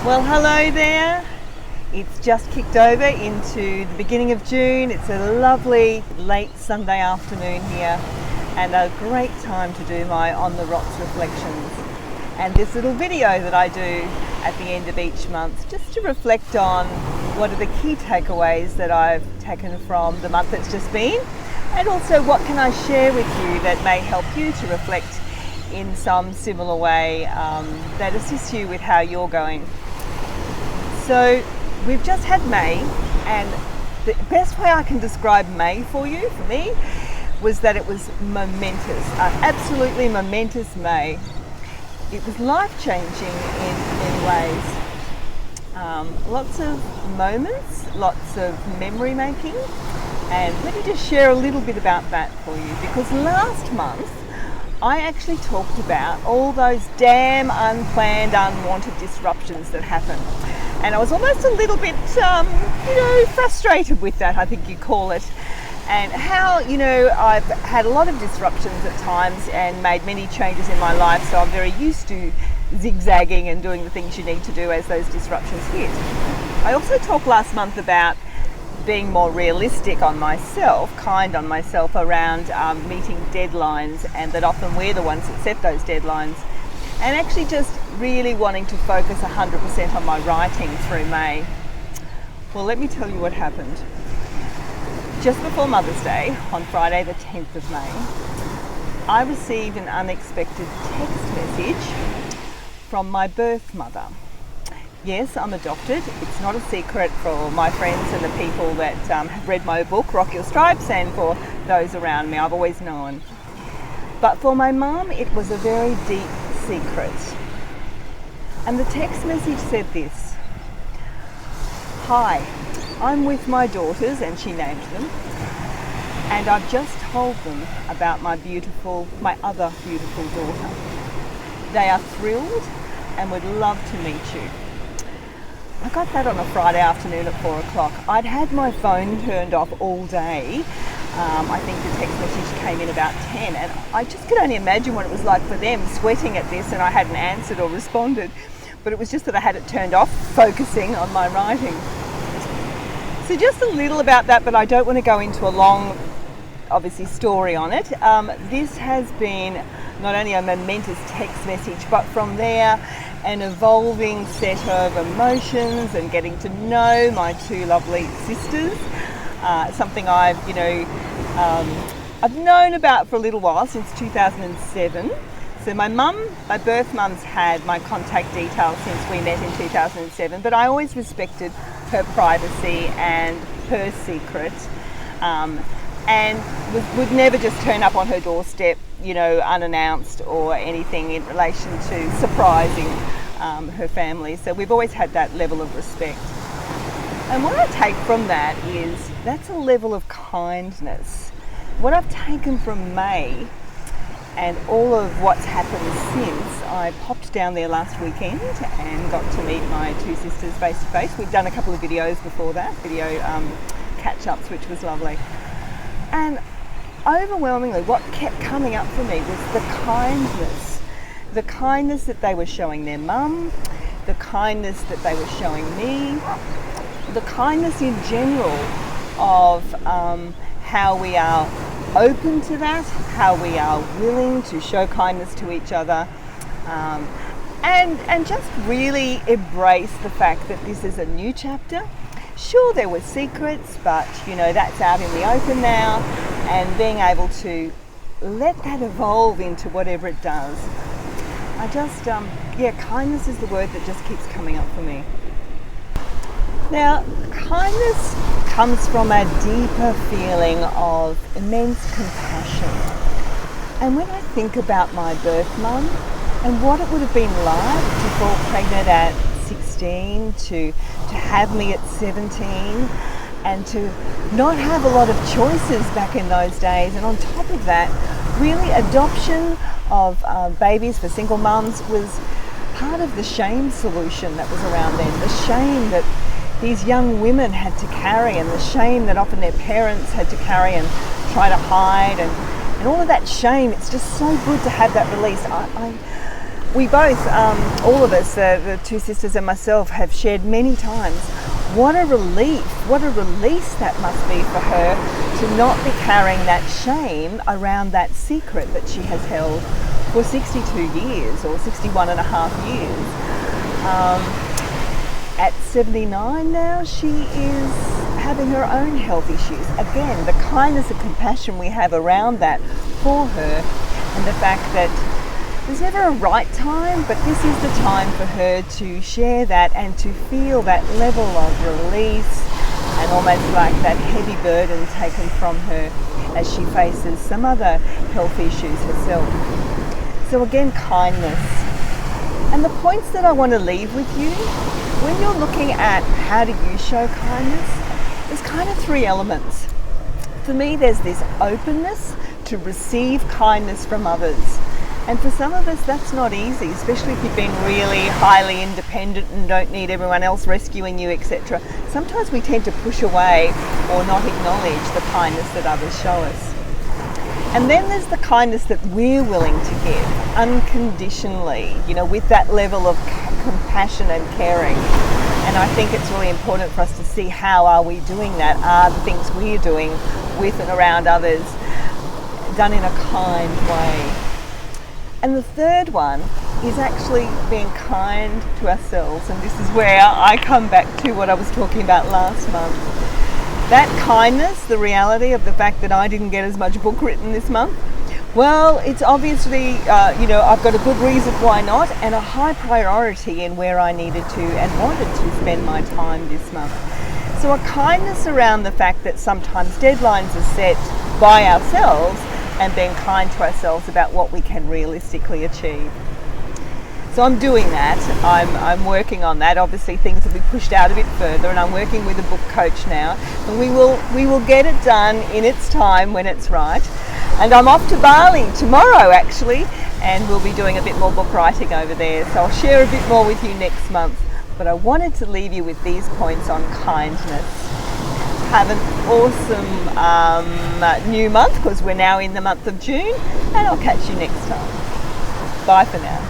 Well, hello there. It's just kicked over into the beginning of June. It's a lovely late Sunday afternoon here and a great time to do my On the Rocks reflections. And this little video that I do at the end of each month, just to reflect on what are the key takeaways that I've taken from the month that's just been, and also what can I share with you that may help you to reflect in some similar way that assists you with how you're going. So we've just had May, and the best way I can describe May for me, was that it was momentous, absolutely momentous May. It was life-changing in many ways. Lots of moments, lots of memory making, and let me just share a little bit about that for you, because last month I actually talked about all those damn unplanned, unwanted disruptions that happen. And I was almost a little bit, frustrated with that, I think you call it. And how, I've had a lot of disruptions at times and made many changes in my life, so I'm very used to zigzagging and doing the things you need to do as those disruptions hit. I also talked last month about being more realistic on myself, kind on myself around meeting deadlines, and that often we're the ones that set those deadlines. And actually just really wanting to focus 100% on my writing through May. Well, let me tell you what happened. Just before Mother's Day, on Friday the 10th of May, I received an unexpected text message from my birth mother. Yes, I'm adopted. It's not a secret for my friends and the people that have read my book, Rock Your Stripes, and for those around me. I've always known. But for my mum, it was a very deep secret. And the text message said this: "Hi, I'm with my daughters," and she named them, "and I've just told them about my other beautiful daughter. They are thrilled and would love to meet you." I got that on a Friday afternoon at 4 o'clock. I'd had my phone turned off all day. I think the text message came in about 10, and I just could only imagine what it was like for them, sweating at this, and I hadn't answered or responded. But it was just that I had it turned off, focusing on my writing. So just a little about that, but I don't want to go into a long, obviously, story on it. This has been not only a momentous text message, but from there, an evolving set of emotions and getting to know my two lovely sisters. Something I've known about for a little while, since 2007. So my birth mum's had my contact details since we met in 2007, but I always respected her privacy and her secret, and would never just turn up on her doorstep, unannounced or anything in relation to surprising her family. So we've always had that level of respect. And what I take from that is that's a level of kindness. What I've taken from May and all of what's happened since, I popped down there last weekend and got to meet my two sisters face to face. We've done a couple of videos before that, catch-ups, which was lovely. And overwhelmingly, what kept coming up for me was the kindness that they were showing their mum, the kindness that they were showing me, the kindness in general of how we are open to that, how we are willing to show kindness to each other, and just really embrace the fact that this is a new chapter. Sure, there were secrets, but that's out in the open now, and being able to let that evolve into whatever it does. Kindness is the word that just keeps coming up for me. Now, kindness comes from a deeper feeling of immense compassion. And when I think about my birth mum and what it would have been like to fall pregnant at 16, to have me at 17, and to not have a lot of choices back in those days, and on top of that, really adoption of babies for single mums was part of the shame solution that was around then, the shame that these young women had to carry, and the shame that often their parents had to carry and try to hide, and all of that shame. It's just so good to have that release. we both, all of us, the two sisters and myself, have shared many times what a relief, what a release that must be for her to not be carrying that shame around that secret that she has held for 62 years or 61 and a half years. At 79 now, she is having her own health issues. Again, the kindness and compassion we have around that for her, and the fact that there's never a right time, but this is the time for her to share that and to feel that level of release and almost like that heavy burden taken from her as she faces some other health issues herself. So again, kindness. And the points that I want to leave with you, when you're looking at how do you show kindness, there's kind of three elements. For me, there's this openness to receive kindness from others. And for some of us, that's not easy, especially if you've been really highly independent and don't need everyone else rescuing you, etc. Sometimes we tend to push away or not acknowledge the kindness that others show us. And then there's the kindness that we're willing to give unconditionally, with that level of compassion and caring. And I think it's really important for us to see how are we doing that? Are the things we're doing with and around others done in a kind way? And the third one is actually being kind to ourselves. And this is where I come back to what I was talking about last month. That kindness, the reality of the fact that I didn't get as much book written this month, well, it's obviously, I've got a good reason why not, and a high priority in where I needed to and wanted to spend my time this month. So a kindness around the fact that sometimes deadlines are set by ourselves, and being kind to ourselves about what we can realistically achieve. So I'm doing that. I'm working on that. Obviously things will be pushed out a bit further, and I'm working with a book coach now, and we will get it done in its time when it's right. And I'm off to Bali tomorrow actually, and we'll be doing a bit more book writing over there. So I'll share a bit more with you next month. But I wanted to leave you with these points on kindness. Have an awesome new month, because we're now in the month of June, and I'll catch you next time. Bye for now.